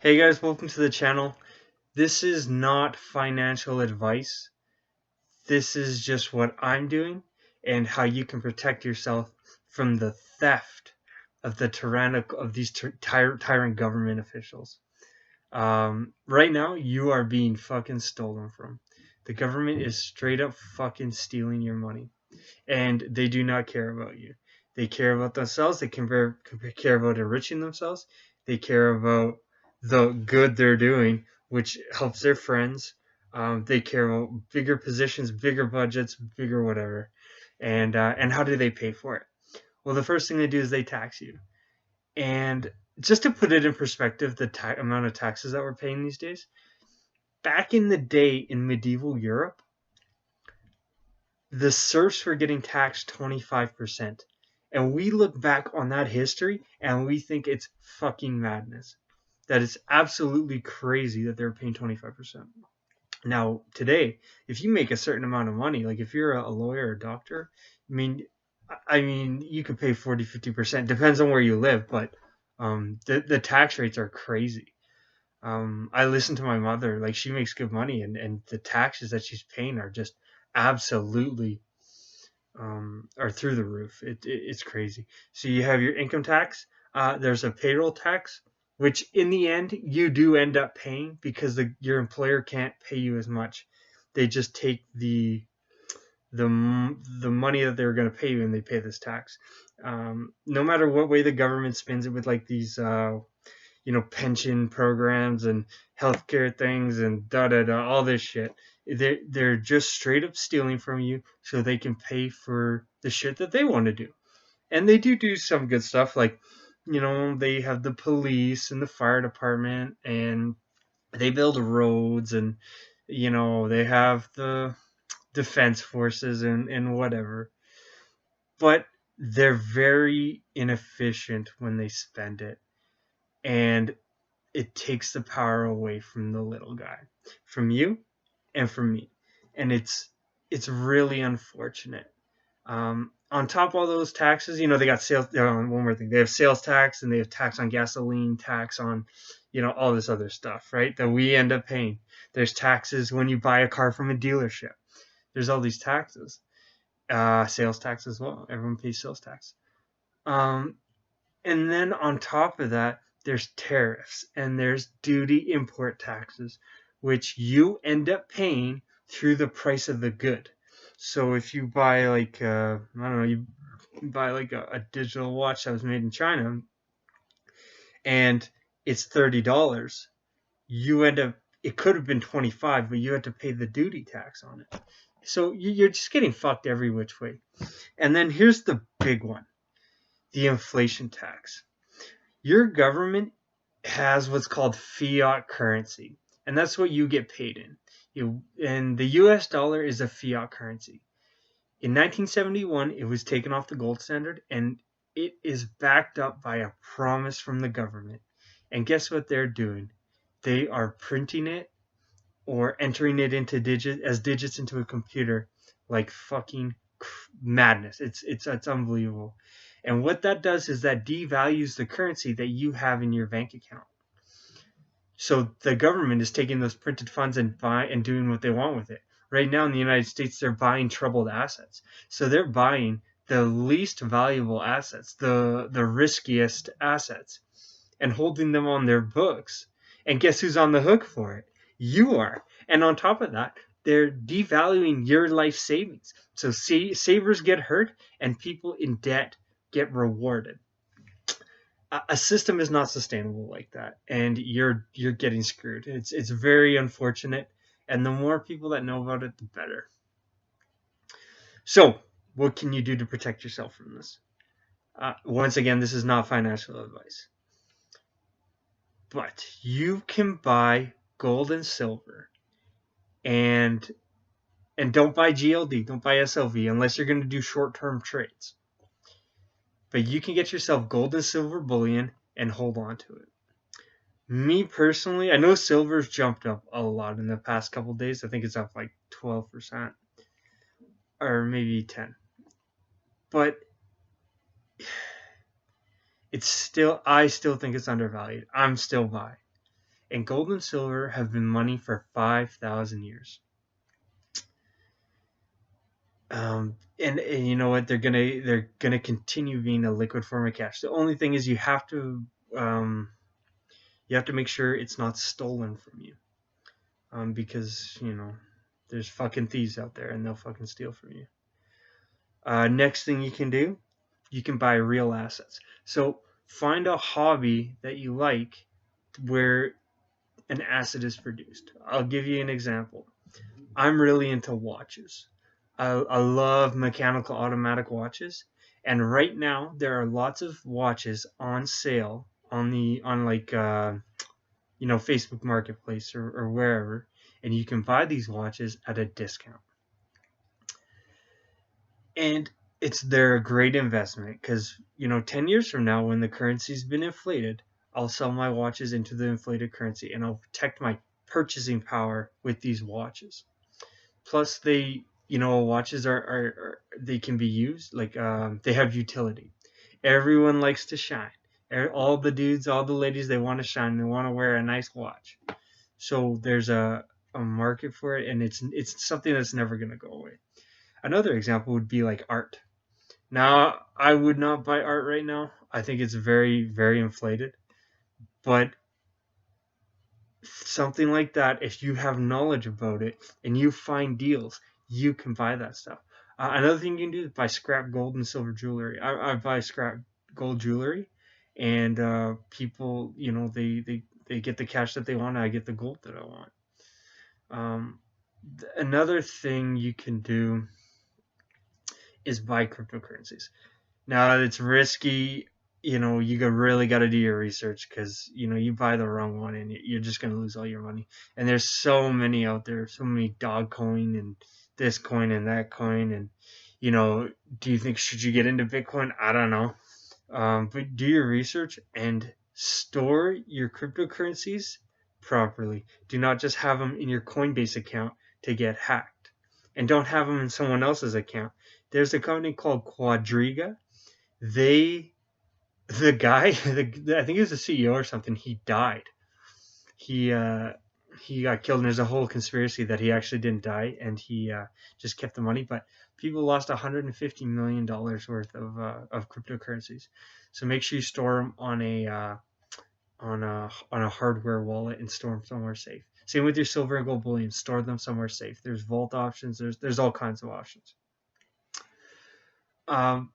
Hey guys, welcome to the channel. This is not financial advice. This is just what I'm doing and how you can protect yourself from the theft of these tyrant government officials. Right now, you are being fucking stolen from. The government is straight up fucking stealing your money, and they do not care about you. They care about themselves. They care about enriching themselves. They care about the good they're doing, which helps their friends. They care about bigger positions, bigger budgets, bigger whatever. And how do they pay for it? Well, the first thing they do is they tax you. And just to put it in perspective, the amount of taxes that we're paying these days, back in the day in medieval Europe, the serfs were getting taxed 25%. And we look back on that history and we think it's fucking madness. That it's absolutely crazy that they're paying 25%. Now, today, if you make a certain amount of money, like if you're a lawyer or a doctor, I mean, you could pay 40, 50%. Depends on where you live, but the tax rates are crazy. I listen to my mother, like she makes good money, and the taxes that she's paying are just absolutely are through the roof. It's crazy. So you have your income tax. There's a payroll tax, which in the end you do end up paying because your employer can't pay you as much. They just take the the money that they're going to pay you and they pay this tax. No matter what way the government spins it with like these pension programs and healthcare things and da da da, all this shit. They're just straight up stealing from you so they can pay for the shit that they want to do. And they do some good stuff, like they have the police and the fire department, and they build roads, and they have the defense forces and whatever. But they're very inefficient when they spend it, and it takes the power away from the little guy, from you and from me, and it's really unfortunate. On top of all those taxes, they got sales. One more thing, they have sales tax and they have tax on gasoline, tax on, all this other stuff, right? That we end up paying. There's taxes when you buy a car from a dealership. There's all these taxes, sales tax as well. Everyone pays sales tax. Um, and then on top of that, there's tariffs and there's duty import taxes, which you end up paying through the price of the good. So if you buy like I don't know, you buy like a digital watch that was made in China and it's $30, you end up it could have been 25, but you had to pay the duty tax on it. So you're just getting fucked every which way. And then here's the big one, the inflation tax. Your government has what's called fiat currency, and that's what you get paid in. And the U.S. dollar is a fiat currency. In 1971, it was taken off the gold standard, and it is backed up by a promise from the government. And guess what they're doing? They are printing it or entering it into digits into a computer like fucking madness. It's unbelievable. And what that does is that devalues the currency that you have in your bank account. So the government is taking those printed funds and doing what they want with it. Right now in the United States, they're buying troubled assets. So they're buying the least valuable assets, the riskiest assets, and holding them on their books. And guess who's on the hook for it? You are. And on top of that, they're devaluing your life savings. So savers get hurt and people in debt get rewarded. A system is not sustainable like that, and you're getting screwed. It's very unfortunate, and the more people that know about it, the better. So, what can you do to protect yourself from this? Once again, this is not financial advice, but you can buy gold and silver, and don't buy GLD, don't buy SLV unless you're going to do short-term trades. But you can get yourself gold and silver bullion and hold on to it. Me personally, I know silver's jumped up a lot in the past couple of days. I think it's up like 12% or maybe 10. But I still think it's undervalued. I'm still buying. And gold and silver have been money for 5,000 years. And you know what? They're gonna continue being a liquid form of cash. The only thing is um, you have to make sure it's not stolen from you, because there's fucking thieves out there and they'll fucking steal from you. Next thing you can do, you can buy real assets. So find a hobby that you like where an asset is produced. I'll give you an example. I'm really into watches. I love mechanical automatic watches, and right now there are lots of watches on sale on like Facebook Marketplace or wherever, and you can buy these watches at a discount. And they're a great investment because 10 years from now, when the currency's been inflated, I'll sell my watches into the inflated currency, and I'll protect my purchasing power with these watches. Plus, watches they can be used like, they have utility. Everyone likes to shine. All the dudes, all the ladies, they want to shine. They want to wear a nice watch. So there's a market for it, and it's something that's never going to go away. Another example would be like art. Now, I would not buy art right now. I think it's very, very inflated. But something like that, if you have knowledge about it and you find deals, you can buy that stuff. Another thing you can do is buy scrap gold and silver jewelry. I buy scrap gold jewelry, and people, they get the cash that they want, and I get the gold that I want. Another thing you can do is buy cryptocurrencies. Now, it's risky. You really got to do your research, because you buy the wrong one and you're just going to lose all your money. And there's so many out there, so many dog coin and this coin and that coin. And do you think, should you get into Bitcoin? I don't know. But do your research and store your cryptocurrencies properly. Do not just have them in your Coinbase account to get hacked, and don't have them in someone else's account. There's a company called Quadriga. The guy, I think he was the CEO or something. He died. He got killed, and there's a whole conspiracy that he actually didn't die, and he just kept the money. But people lost $150 million worth of cryptocurrencies. So make sure you store them on a hardware wallet and store them somewhere safe. Same with your silver and gold bullion. Store them somewhere safe. There's vault options. There's all kinds of options. Um,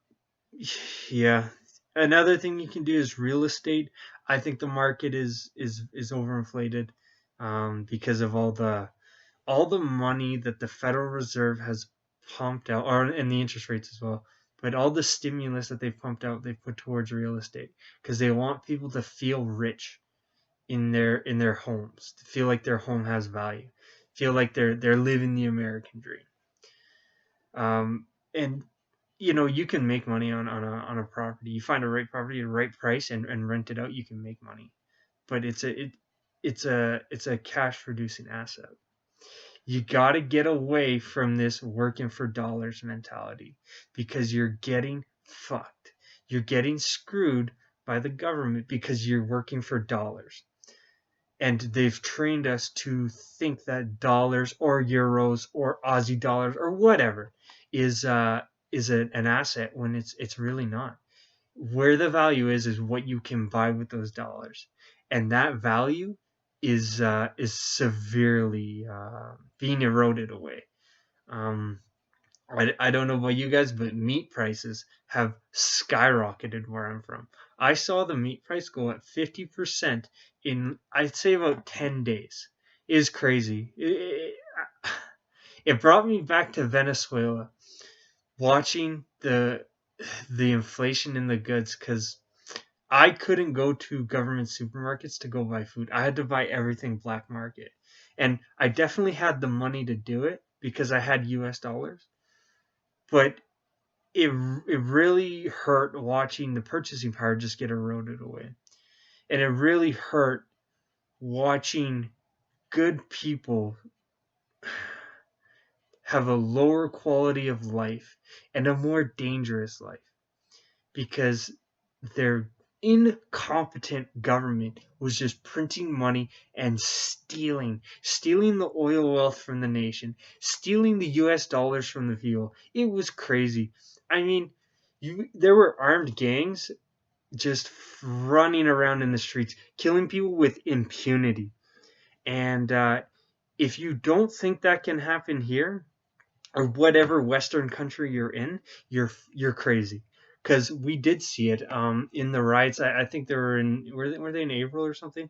yeah. Another thing you can do is real estate. I think the market is overinflated, because of all the money that the Federal Reserve has pumped out, and the interest rates as well. But all the stimulus that they've pumped out, they've put towards real estate, because they want people to feel rich in their homes, to feel like their home has value, feel like they're living the American dream. And you can make money on a property. You find a right property at a right price and rent it out, you can make money. But it's a cash producing asset. You got to get away from this working for dollars mentality, because you're getting fucked. You're getting screwed by the government because you're working for dollars. And they've trained us to think that dollars or euros or Aussie dollars or whatever is an asset, when it's really not. Where the value is what you can buy with those dollars, and that value is severely being eroded away. Um, I don't know about you guys, but meat prices have skyrocketed where I'm from. I saw the meat price go up 50% in, I'd say, about 10 days. It is crazy. It brought me back to Venezuela, watching the inflation in the goods, because I couldn't go to government supermarkets to go buy food. I had to buy everything black market. And I definitely had the money to do it because I had US dollars. But it really hurt watching the purchasing power just get eroded away. And it really hurt watching good people have a lower quality of life and a more dangerous life, because they're incompetent government was just printing money and stealing the oil wealth from the nation, stealing the US dollars from the people. It was crazy. I mean, there were armed gangs just running around in the streets, killing people with impunity. And if you don't think that can happen here, or whatever Western country you're in, you're crazy. Because we did see it in the riots. I think they were in were they in April or something?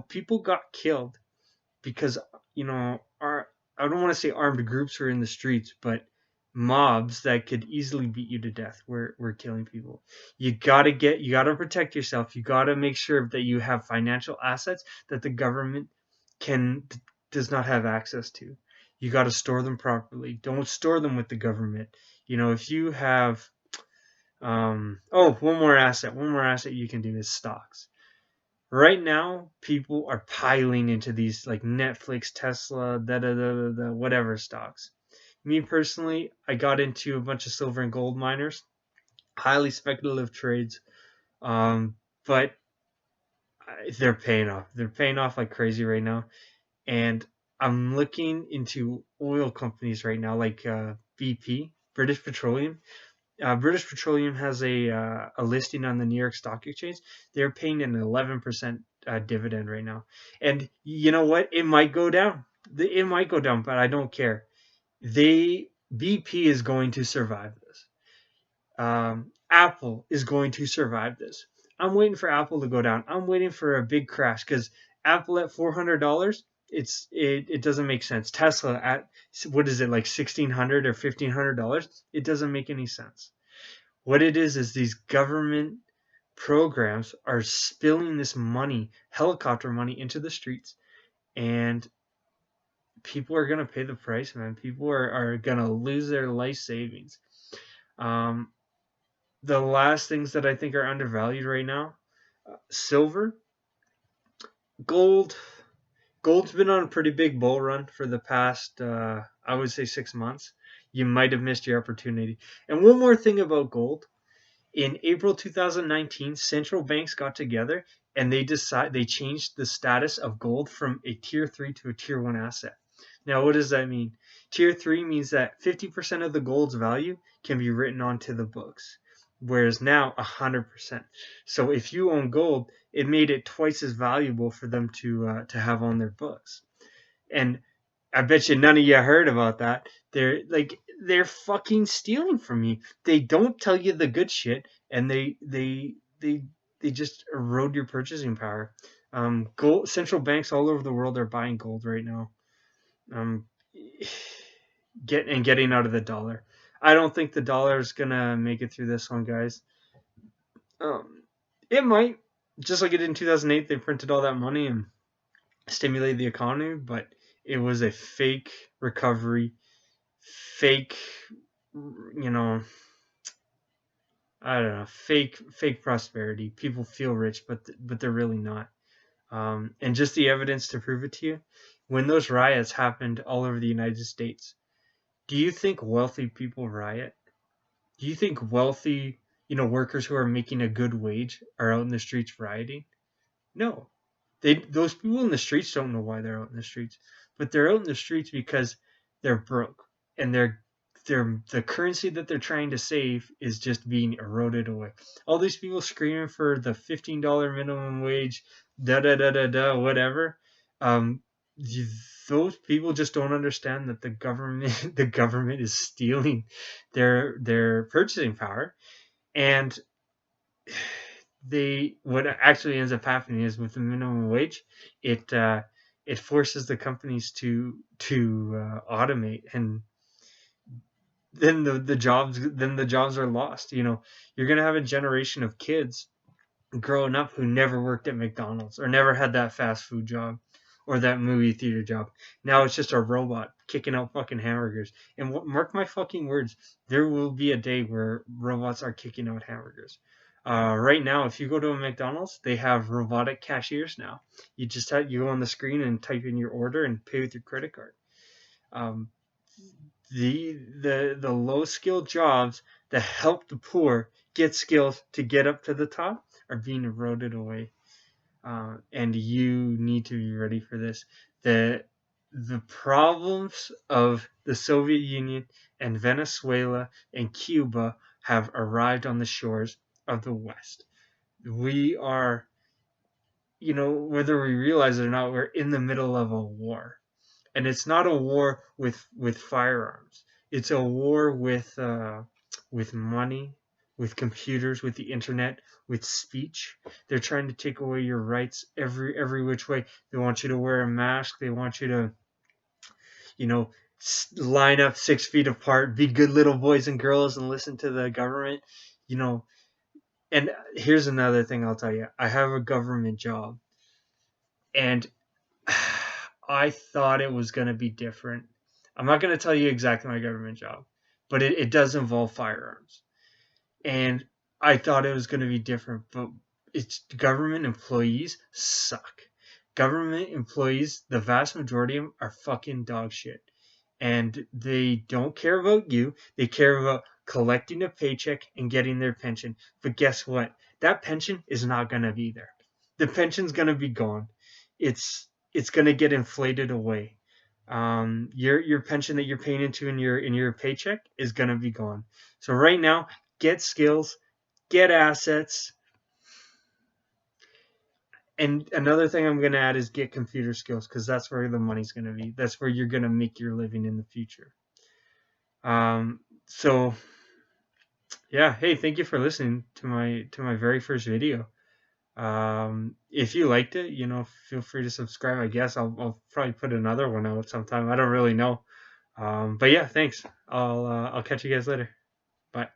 People got killed because our I don't want to say armed groups were in the streets, but mobs that could easily beat you to death were killing people. You gotta protect yourself. You gotta make sure that you have financial assets that the government can does not have access to. You gotta store them properly. Don't store them with the government. If you have one more asset you can do is stocks. Right now, people are piling into these like Netflix, Tesla, whatever stocks. Me personally, I got into a bunch of silver and gold miners, highly speculative trades, um, but they're paying off. They're paying off like crazy right now, and I'm looking into oil companies right now, like BP, British Petroleum. British Petroleum has a listing on the New York Stock Exchange. They're paying an 11% dividend right now, and you know what? It might go down. It might go down, but I don't care. BP is going to survive this. Apple is going to survive this. I'm waiting for Apple to go down. I'm waiting for a big crash because Apple at $400, it doesn't make sense. Tesla at what is it, like $1,600 or $1,500? It doesn't make any sense. What it is these government programs are spilling this money, helicopter money, into the streets, and people are gonna pay the price, man. People are gonna lose their life savings. Um, the last things that I think are undervalued right now: silver, gold. Gold's been on a pretty big bull run for the past, I would say, 6 months. You might have missed your opportunity. And one more thing about gold: in April 2019, central banks got together and they changed the status of gold from a tier 3 to a tier 1 asset. Now, what does that mean? Tier 3 means that 50% of the gold's value can be written onto the books, whereas now 100%. So if you own gold, it made it twice as valuable for them to have on their books. And I bet you none of you heard about that. They're fucking stealing from you. They don't tell you the good shit, and they just erode your purchasing power. Gold central banks all over the world are buying gold right now. Um, getting out of the dollar. I don't think the dollar is gonna make it through this one, guys. It might, just like it did in 2008. They printed all that money and stimulated the economy, but it was a fake recovery, fake, you know, I don't know, fake prosperity. People feel rich, but they're really not. And just the evidence to prove it to you: when those riots happened all over the United States, do you think wealthy people riot? Do you think wealthy, workers who are making a good wage are out in the streets rioting? No. Those people in the streets don't know why they're out in the streets, but they're out in the streets because they're broke, and the currency that they're trying to save is just being eroded away. All these people screaming for the $15 minimum wage, da da da da da, whatever. Um, those people just don't understand that the government the government is stealing their purchasing power, and what actually ends up happening is, with the minimum wage, it forces the companies to automate, and then the jobs are lost. You're gonna have a generation of kids growing up who never worked at McDonald's or never had that fast food job or that movie theater job. Now it's just a robot kicking out fucking hamburgers. And mark my fucking words, there will be a day where robots are kicking out hamburgers. Right now, if you go to a McDonald's, they have robotic cashiers now. You go on the screen and type in your order and pay with your credit card. Um, the low skilled jobs that help the poor get skills to get up to the top are being eroded away. And you need to be ready for this. The problems of the Soviet Union and Venezuela and Cuba have arrived on the shores of the West. We are, whether we realize it or not, we're in the middle of a war. And it's not a war with firearms. It's a war with money, with computers, with the internet, with speech. They're trying to take away your rights every which way. They want you to wear a mask. They want you to, you know, line up 6 feet apart, be good little boys and girls, and listen to the government. You know, and here's another thing I'll tell you. I have a government job, and I thought it was going to be different. I'm not going to tell you exactly my government job, but it does involve firearms. And I thought it was going to be different, but it's government employees suck. Government employees, the vast majority of them are fucking dog shit. And they don't care about you. They care about collecting a paycheck and getting their pension. But guess what? That pension is not going to be there. The pension's going to be gone. It's going to get inflated away. Your pension that you're paying into in your paycheck is going to be gone. So right now, get skills, get assets. And another thing I'm going to add is get computer skills, because that's where the money's going to be. That's where you're going to make your living in the future. So yeah, hey, thank you for listening to my very first video. If you liked it, feel free to subscribe. I guess I'll probably put another one out sometime. I don't really know. But yeah, thanks. I'll catch you guys later. Bye.